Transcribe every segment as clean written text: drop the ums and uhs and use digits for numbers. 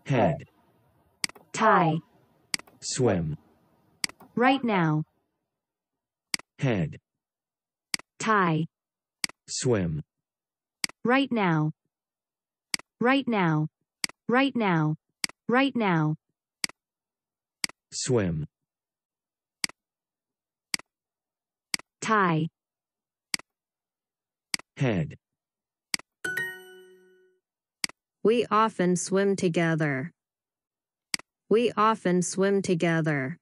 head, tie, swim, right now, head, tie, swim, right now, right now, right now, right now, swim, tie, head, We often swim together. We often swim together.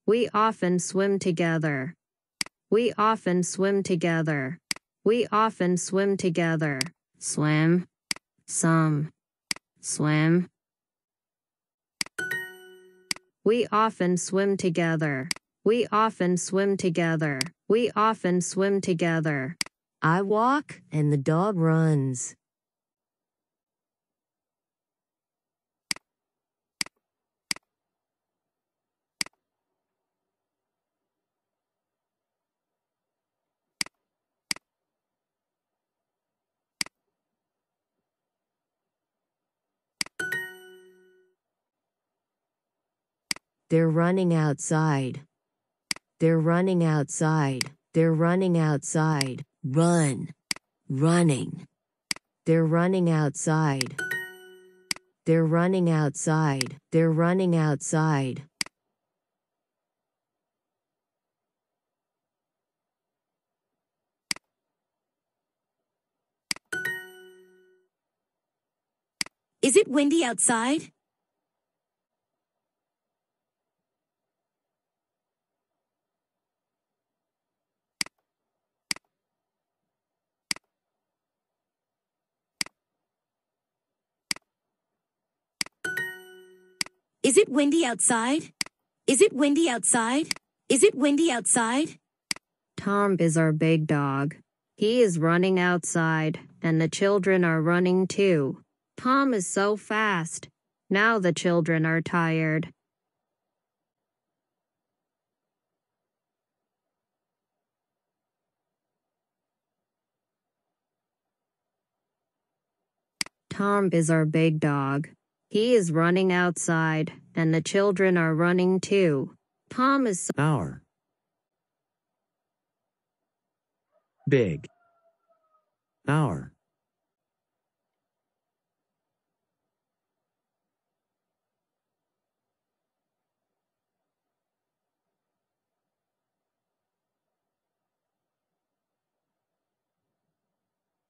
We often swim together. We often swim together. We often swim together. Swim. Some. Swim. We often swim together. We often swim together. We often swim together. I walk and the dog runs. They're running outside. They're running outside. They're running outside. Run. Running. They're running outside. They're running outside. They're running outside. Is it windy outside? Is it windy outside? Is it windy outside? Is it windy outside? Tom is our big dog. He is running outside, and the children are running too. Tom is so fast. Now the children are tired. Tom is our big dog. He is running outside, and the children are running too. Tom is so our, big, our,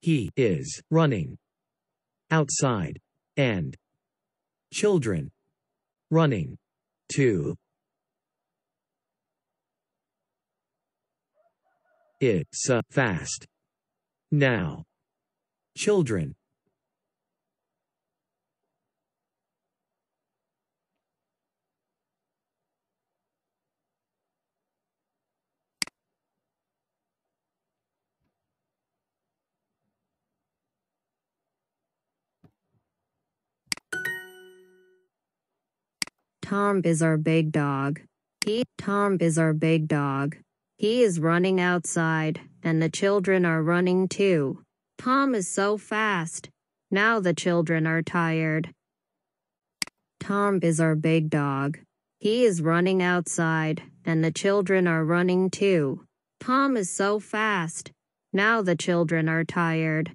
he is running outside, and children running too. It's fast. Now. Children. Tom is our big dog. Tom is our big dog. He is running outside, and the children are running too. Tom is so fast. Now the children are tired. Tom is our big dog. He is running outside, and the children are running too. Tom is so fast. Now the children are tired.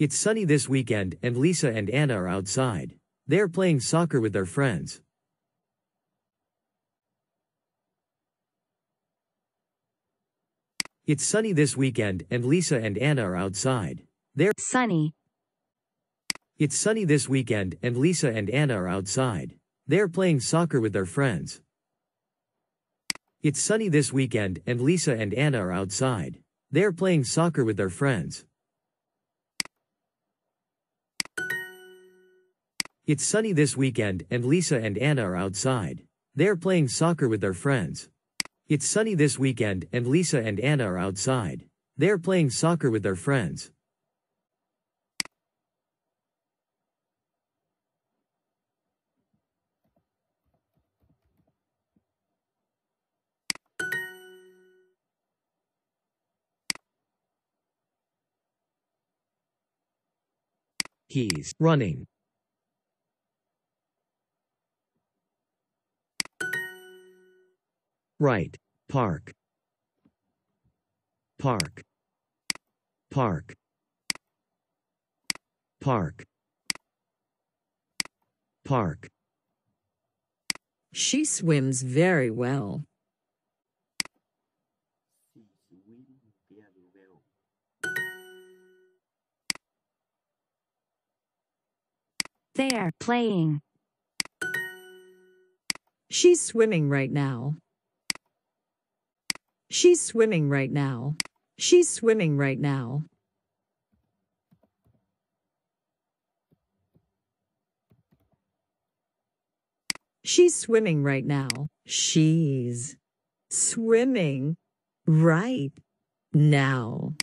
It's sunny this weekend and Lisa and Anna are outside. They're playing soccer with their friends. It's sunny this weekend and Lisa and Anna are outside. They're sunny. It's sunny this weekend and Lisa and Anna are outside. They're playing soccer with their friends. It's sunny this weekend and Lisa and Anna are outside. They're playing soccer with their friends. It's sunny this weekend and Lisa and Anna are outside. They're playing soccer with their friends. It's sunny this weekend and Lisa and Anna are outside. They are playing soccer with their friends. He's running. Right. Park. Park. Park. Park. Park. She swims very well. They're playing. She's swimming right now. She's swimming right now. She's swimming right now. She's swimming right now. She's swimming right now.